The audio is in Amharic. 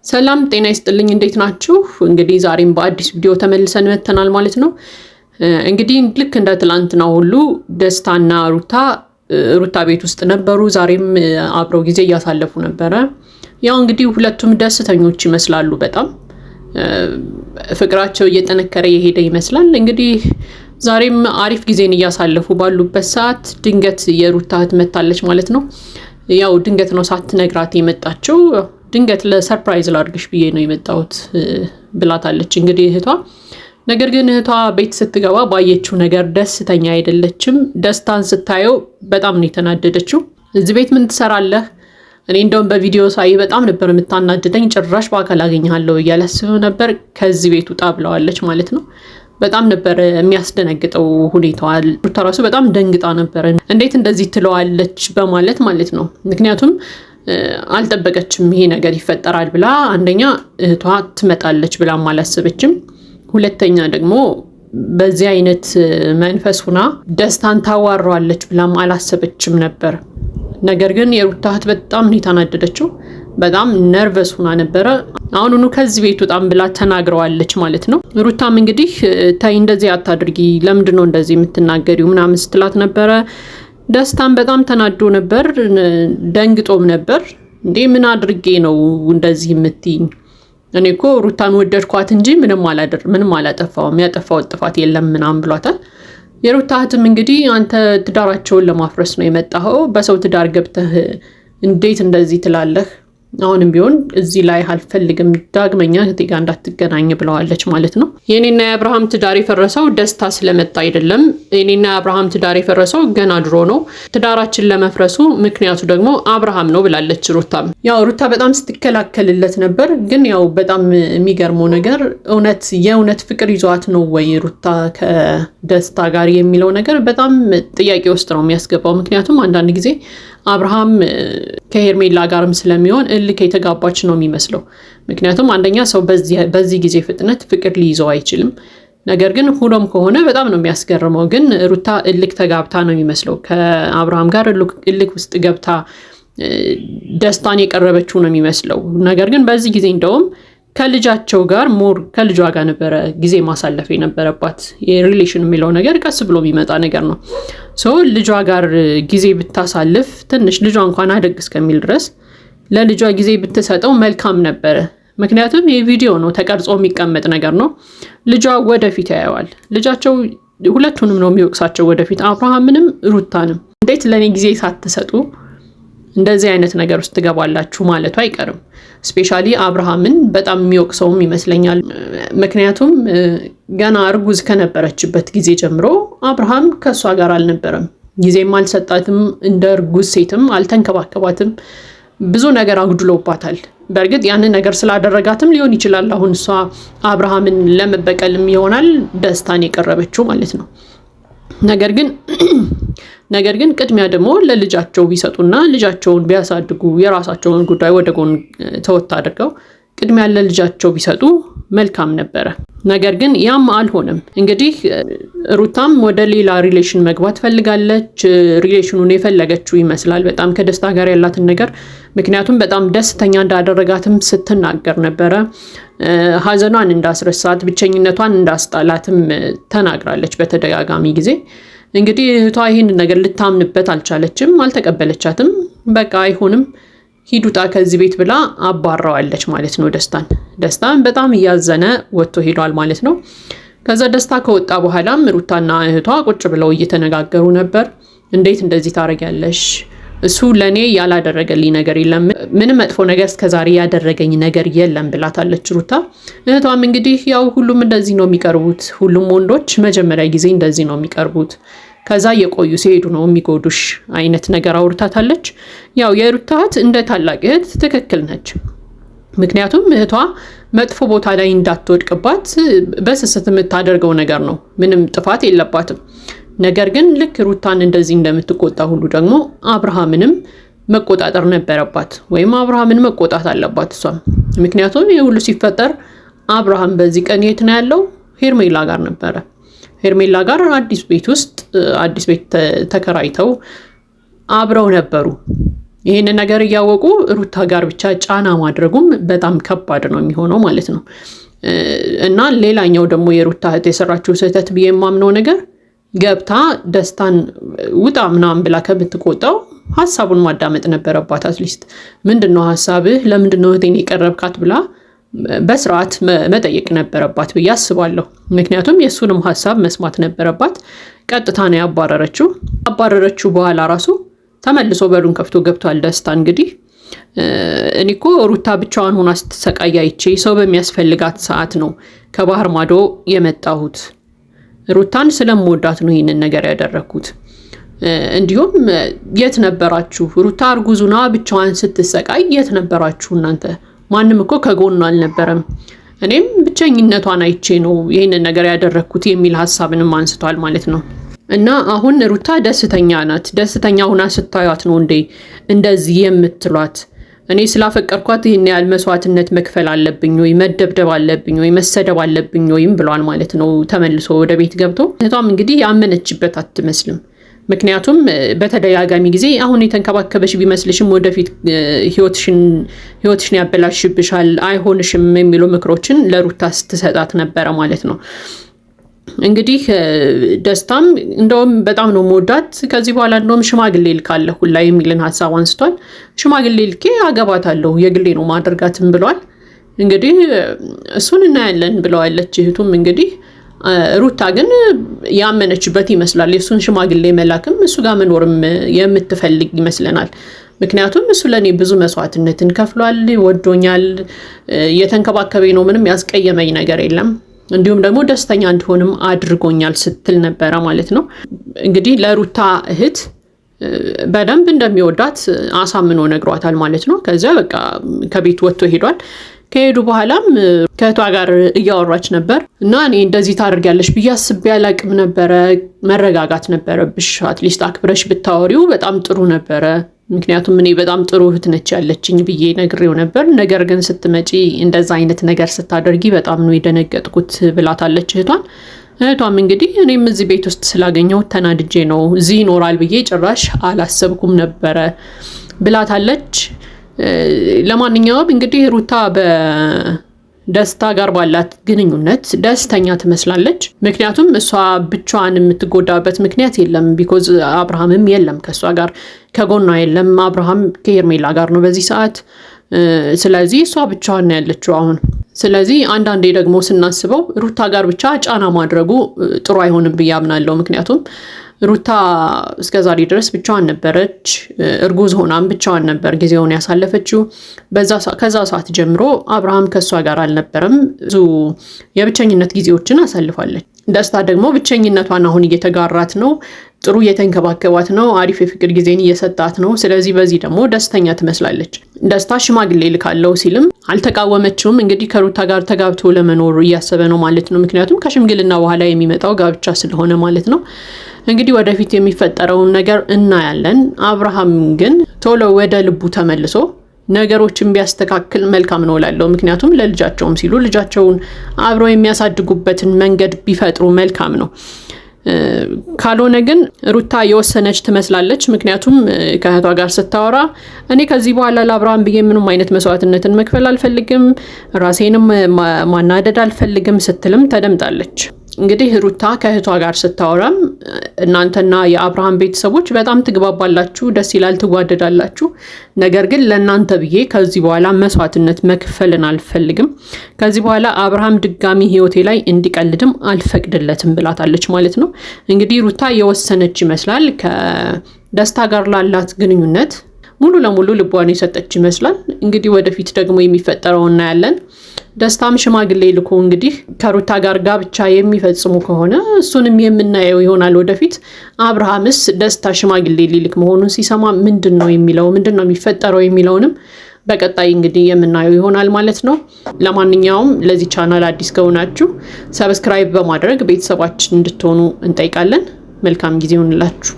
ሰላም ጤና ይስጥልኝ እንዴት ናችሁ? እንግዲህ ዛሬም በአዲስ ቪዲዮ ተመልሰን መተናል ማለት ነው። እንግዲህ ልክ እንደ ትላንትናው ሁሉ ደስታና ሩታ ቤት ውስጥ ነበሩ። ዛሬም አብረው ጊዜ እያሳለፉ ነበረ። ያው እንግዲህ ሁለቱም ደስተኞች ይመስላሉ። በጣም ፍቅራቸው እየጠነከረ የሄደ ይመስላል። እንግዲህ ዛሬም አሪፍ ጊዜን እያሳለፉ ባሉበት ሰዓት ድንገት የሩታ እህት መታለች ማለት ነው። ያው ድንገት ነው ሳትነግራት የመጣችው። ድንገት ለሰርፕራይዝ ላድርግሽ ብዬ ነው የመጣሁት ብላታለች እንግዲህ እህቷ። ነገር ግን እህቷ ቤት ስትገባ ባየችው ነገር ደስተኛ አይደለችም። ደስታን ስታየው በጣም ነው የተናደደችው። እዚህ ቤት ምን ትሰራለህ? እኔ እንደውም በቪዲዮ ሳይ በጣም ነበር የምታናደደኝ። ጭራሽ በአካል አገኘሃለሁ እያለስበው ነበር። ከዚህ ቤት ውጣ ብለዋለች ማለት ነው። በጣም ነበር የሚያስደነግጠው ሁኔታዋ። ሩታ ራሱ በጣም ደንግጣ ነበር። እንዴት እንደዚህ ትለዋለች በማለት ማለት ነው። ምክንያቱም አልጠበቀችም ይሄ ነገር ይፈጠራል ብላ። አንደኛ እህቷ ትመጣለች ብላም አላሰበችም። ሁለተኛ ደግሞ በዚህ አይነት መንፈስ ሆና ደስታን ታዋራዋለች ብላም አላሰበችም ነበር። ነገር ግን የሩታ እህት በጣም ነው የተናደደችው። በጣም ነርቨስ ሆና ነበረ። አሁኑኑ ከዚህ ቤት ወጣም ብላ ተናግረዋለች ማለት ነው። ሩታም እንግዲህ ታይ እንደዚህ አታድርጊ፣ ለምንድን ነው እንደዚህ የምትናገሪው ምናምን ስትላት ነበረ። ደስታም በጣም ተናዶ ነበር፣ ደንግጦም ነበር። እንዴ ምን አድርጌ ነው እንደዚህ የምትይኝ? እኔ እኮ ሩታን ወደድኳት እንጂ ምንም አላጠፋውም፣ ያጠፋው ጥፋት የለም ምናምን ብሏታል። የሩታ እህትም እንግዲህ አንተ ትዳራቸውን ለማፍረስ ነው የመጣኸው፣ በሰው ትዳር ገብተህ እንዴት እንደዚህ ትላለህ? አሁንም ቢሆን እዚህ ላይ አልፈልግም፣ ዳግመኛ እህቴ ጋር እንዳትገናኝ ብለዋለች ማለት ነው። የኔና የአብርሃም ትዳር የፈረሰው ደስታ ስለመጣ አይደለም። የኔና የአብርሃም ትዳር የፈረሰው ገና ድሮ ነው። ትዳራችን ለመፍረሱ ምክንያቱ ደግሞ አብርሃም ነው ብላለች ሩታም። ያው ሩታ በጣም ስትከላከልለት ነበር። ግን ያው በጣም የሚገርመው ነገር የእውነት ፍቅር ይዟት ነው ወይ ሩታ ከደስታ ጋር የሚለው ነገር በጣም ጥያቄ ውስጥ ነው የሚያስገባው። ምክንያቱም አንዳንድ ጊዜ አብርሃም ከሄርሜላ ጋርም ስለሚሆን እልክ የተጋባች ነው የሚመስለው። ምክንያቱም አንደኛ ሰው በዚህ ጊዜ ፍጥነት ፍቅር ሊይዘው አይችልም። ነገር ግን ሁሉም ከሆነ በጣም ነው የሚያስገርመው። ግን ሩታ እልክ ተጋብታ ነው የሚመስለው። ከአብርሃም ጋር እልክ ውስጥ ገብታ ደስታን የቀረበችው ነው የሚመስለው። ነገር ግን በዚህ ጊዜ እንደውም ከልጃቸው ጋር ከልጇ ጋር ነበረ ጊዜ ማሳለፍ የነበረባት። የሪሌሽን የሚለው ነገር ቀስ ብሎ የሚመጣ ነገር ነው። ልጇ ጋር ጊዜ ብታሳልፍ ትንሽ ልጇ እንኳን አደግ እስከሚል ድረስ ለልጇ ጊዜ ብትሰጠው መልካም ነበረ። ምክንያቱም ይህ ቪዲዮ ነው ተቀርጾ የሚቀመጥ ነገር ነው። ልጇ ወደፊት ያየዋል። ልጃቸው ሁለቱንም ነው የሚወቅሳቸው ወደፊት፣ አብርሃምንም ሩታንም። እንዴት ለእኔ ጊዜ ሳትሰጡ እንደዚህ አይነት ነገር ውስጥ ትገባላችሁ ማለቱ አይቀርም። ስፔሻሊ አብርሃምን በጣም የሚወቅሰውም ይመስለኛል። ምክንያቱም ገና እርጉዝ ከነበረችበት ጊዜ ጀምሮ አብርሃም ከእሷ ጋር አልነበረም። ጊዜም አልሰጣትም፣ እንደ እርጉዝ ሴትም አልተንከባከባትም። ብዙ ነገር አጉድሎባታል። በእርግጥ ያንን ነገር ስላደረጋትም ሊሆን ይችላል አሁን እሷ አብርሃምን ለመበቀልም ይሆናል ደስታን የቀረበችው ማለት ነው። ነገር ግን ቅድሚያ ደግሞ ለልጃቸው ቢሰጡና ልጃቸውን ቢያሳድጉ የራሳቸውን ጉዳይ ወደ ጎን ተወት አድርገው ቅድሚያ ለልጃቸው ቢሰጡ መልካም ነበረ። ነገር ግን ያም አልሆነም። እንግዲህ ሩታም ወደ ሌላ ሪሌሽን መግባት ፈልጋለች። ሪሌሽኑን የፈለገችው ይመስላል በጣም ከደስታ ጋር ያላትን ነገር። ምክንያቱም በጣም ደስተኛ እንዳደረጋትም ስትናገር ነበረ። ሀዘኗን እንዳስረሳት፣ ብቸኝነቷን እንዳስጣላትም ተናግራለች በተደጋጋሚ ጊዜ። እንግዲህ እህቷ ይህን ነገር ልታምንበት አልቻለችም፣ አልተቀበለቻትም። በቃ አይሆንም ሂድ ውጣ ከዚህ ቤት ብላ አባራዋለች ማለት ነው ደስታን በጣም እያዘነ ወጥቶ ሄዷል ማለት ነው። ከዛ ደስታ ከወጣ በኋላም ሩታና እህቷ ቁጭ ብለው እየተነጋገሩ ነበር። እንዴት እንደዚህ ታረጊያለሽ? እሱ ለኔ ያላደረገልኝ ነገር የለም፣ ምንም መጥፎ ነገር እስከዛሬ ያደረገኝ ነገር የለም ብላታለች ሩታ። እህቷም እንግዲህ ያው ሁሉም እንደዚህ ነው የሚቀርቡት፣ ሁሉም ወንዶች መጀመሪያ ጊዜ እንደዚህ ነው የሚቀርቡት፣ ከዛ የቆዩ ሲሄዱ ነው የሚጎዱሽ አይነት ነገር አውርታታለች። ያው የሩታ እህት እንደ ታላቅ እህት ትክክል ነች። ምክንያቱም እህቷ መጥፎ ቦታ ላይ እንዳትወድቅባት በስስት የምታደርገው ነገር ነው። ምንም ጥፋት የለባትም። ነገር ግን ልክ ሩታን እንደዚህ እንደምትቆጣ ሁሉ ደግሞ አብርሃምንም መቆጣጠር ነበረባት፣ ወይም አብርሃምን መቆጣት አለባት እሷም። ምክንያቱም ይህ ሁሉ ሲፈጠር አብርሃም በዚህ ቀን የት ነው ያለው? ሄርሜላ ጋር ነበረ። ሄርሜላ ጋር አዲስ ቤት ተከራይተው አብረው ነበሩ። ይህን ነገር እያወቁ ሩታ ጋር ብቻ ጫና ማድረጉም በጣም ከባድ ነው የሚሆነው ማለት ነው። እና ሌላኛው ደግሞ የሩታ እህት የሰራችው ስህተት ብዬ የማምነው ነገር ገብታ ደስታን ውጣ ምናምን ብላ ከምትቆጣው ሀሳቡን ማዳመጥ ነበረባት። አትሊስት ምንድነው ሀሳብህ፣ ለምንድነው እህቴን የቀረብካት ብላ በስርዓት መጠየቅ ነበረባት ብዬ አስባለሁ። ምክንያቱም የእሱንም ሀሳብ መስማት ነበረባት። ቀጥታ ነው ያባረረችው። አባረረችው በኋላ ራሱ ተመልሶ በሩን ከፍቶ ገብቷል ደስታ። እንግዲህ እኔ እኮ ሩታ ብቻዋን ሆና ስትሰቃይ አይቼ ሰው በሚያስፈልጋት ሰዓት ነው ከባህር ማዶ የመጣሁት። ሩታን ስለምወዳት ነው ይህንን ነገር ያደረኩት። እንዲሁም የት ነበራችሁ? ሩታ እርጉዙና ብቻዋን ስትሰቃይ የት ነበራችሁ እናንተ? ማንም እኮ ከጎኗ አልነበረም። እኔም ብቸኝነቷን አይቼ ነው ይህንን ነገር ያደረኩት የሚል ሀሳብንም አንስቷል ማለት ነው። እና አሁን ሩታ ደስተኛ ናት። ደስተኛ ሆና ስታዩት ነው እንዴ እንደዚህ የምትሏት? እኔ ስላፈቀርኳት ይህን ያህል መስዋዕትነት መክፈል አለብኝ ወይ መደብደብ አለብኝ ወይ መሰደብ አለብኝ ወይም ብሏል ማለት ነው። ተመልሶ ወደ ቤት ገብቶ እህቷም እንግዲህ ያመነችበት አትመስልም። ምክንያቱም በተደጋጋሚ ጊዜ አሁን የተንከባከበሽ ቢመስልሽም ወደፊት ህይወትሽን ያበላሽብሻል፣ አይሆንሽም የሚሉ ምክሮችን ለሩታ ስትሰጣት ነበረ ማለት ነው። እንግዲህ ደስታም እንደውም በጣም ነው መወዳት፣ ከዚህ በኋላ እንደውም ሽማግሌ ልካለሁ ሁላ የሚልን ሀሳብ አንስቷል። ሽማግሌ ልኬ አገባታለሁ፣ የግሌ ነው ማድረጋትም ብሏል። እንግዲህ እሱን እናያለን ብለዋለች እህቱም። እንግዲህ ሩታ ግን ያመነችበት ይመስላል። የእሱን ሽማግሌ መላክም እሱ ጋር መኖርም የምትፈልግ ይመስለናል። ምክንያቱም እሱ ለእኔ ብዙ መስዋዕትነትን ከፍሏል፣ ወዶኛል፣ እየተንከባከበኝ ነው፣ ምንም ያስቀየመኝ ነገር የለም፣ እንዲሁም ደግሞ ደስተኛ እንድሆንም አድርጎኛል ስትል ነበረ ማለት ነው። እንግዲህ ለሩታ እህት በደንብ እንደሚወዳት አሳምኖ ነግሯታል ማለት ነው። ከዚያ በቃ ከቤት ወጥቶ ሄዷል። ከሄዱ በኋላም ከእህቷ ጋር እያወራች ነበር እና እኔ እንደዚህ ታደርጊያለሽ ብዬ አስቤ አላቅም ነበረ፣ መረጋጋት ነበረብሽ፣ አትሊስት አክብረሽ ብታወሪው በጣም ጥሩ ነበረ፣ ምክንያቱም እኔ በጣም ጥሩ እህት ነች ያለችኝ ብዬ ነግሬው ነበር። ነገር ግን ስትመጪ እንደዛ አይነት ነገር ስታደርጊ በጣም ነው የደነገጥኩት ብላታለች እህቷን። እህቷም እንግዲህ እኔም እዚህ ቤት ውስጥ ስላገኘው ተናድጄ ነው፣ እዚህ ይኖራል ብዬ ጭራሽ አላሰብኩም ነበረ ብላታለች። ለማንኛውም እንግዲህ ሩታ በደስታ ጋር ባላት ግንኙነት ደስተኛ ትመስላለች። ምክንያቱም እሷ ብቻዋን የምትጎዳበት ምክንያት የለም። ቢኮዝ አብርሃምም የለም ከእሷ ጋር ከጎኗ የለም። አብርሃም ከሄርሜላ ጋር ነው በዚህ ሰዓት። ስለዚህ እሷ ብቻዋን ያለችው አሁን። ስለዚህ አንዳንዴ ደግሞ ስናስበው ሩታ ጋር ብቻ ጫና ማድረጉ ጥሩ አይሆንም ብዬ አምናለሁ። ምክንያቱም ሩታ እስከዛሬ ድረስ ብቻዋን ነበረች። እርጉዝ ሆናም ብቻዋን ነበር ጊዜውን ያሳለፈችው። ከዛ ሰዓት ጀምሮ አብርሃም ከሷ ጋር አልነበረም። ብዙ የብቸኝነት ጊዜዎችን አሳልፋለች። ደስታ ደግሞ ብቸኝነቷን አሁን እየተጋራት ነው። ጥሩ እየተንከባከባት ነው። አሪፍ የፍቅር ጊዜን እየሰጣት ነው። ስለዚህ በዚህ ደግሞ ደስተኛ ትመስላለች። ደስታ ሽማግሌ ልካለው ሲልም አልተቃወመችውም። እንግዲህ ከሩታ ጋር ተጋብቶ ለመኖር እያሰበ ነው ማለት ነው። ምክንያቱም ከሽምግልና በኋላ የሚመጣው ጋብቻ ስለሆነ ማለት ነው። እንግዲህ ወደፊት የሚፈጠረውን ነገር እናያለን። አብርሃም ግን ቶሎ ወደ ልቡ ተመልሶ ነገሮችን ቢያስተካክል መልካም ነው እላለሁ። ምክንያቱም ለልጃቸውም ሲሉ ልጃቸውን አብረው የሚያሳድጉበትን መንገድ ቢፈጥሩ መልካም ነው። ካልሆነ ግን ሩታ የወሰነች ትመስላለች። ምክንያቱም ከእህቷ ጋር ስታወራ እኔ ከዚህ በኋላ ለአብርሃም ብዬ ምንም አይነት መስዋዕትነትን መክፈል አልፈልግም፣ ራሴንም ማናደድ አልፈልግም ስትልም ተደምጣለች። እንግዲህ ሩታ ከእህቷ ጋር ስታወራም እናንተና የአብርሃም ቤተሰቦች በጣም ትግባባላችሁ፣ ደስ ይላል፣ ትጓደዳላችሁ። ነገር ግን ለእናንተ ብዬ ከዚህ በኋላ መስዋዕትነት መክፈልን አልፈልግም። ከዚህ በኋላ አብርሃም ድጋሚ ህይወቴ ላይ እንዲቀልድም አልፈቅድለትም ብላታለች ማለት ነው። እንግዲህ ሩታ የወሰነች ይመስላል። ከደስታ ጋር ላላት ግንኙነት ሙሉ ለሙሉ ልቧን የሰጠች ይመስላል። እንግዲህ ወደፊት ደግሞ የሚፈጠረው እናያለን። ደስታም ሽማግሌ ልኮ እንግዲህ ከሩታ ጋር ጋብቻ የሚፈጽሙ ከሆነ እሱንም የምናየው ይሆናል ወደፊት። አብርሃምስ ደስታ ሽማግሌ ሊልክ መሆኑን ሲሰማ ምንድነው የሚፈጠረው የሚለውንም በቀጣይ እንግዲህ የምናየው ይሆናል ማለት ነው። ለማንኛውም ለዚህ ቻናል አዲስ ከሆናችሁ ሰብስክራይብ በማድረግ ቤተሰባችን እንድትሆኑ እንጠይቃለን። መልካም ጊዜ ይሁንላችሁ።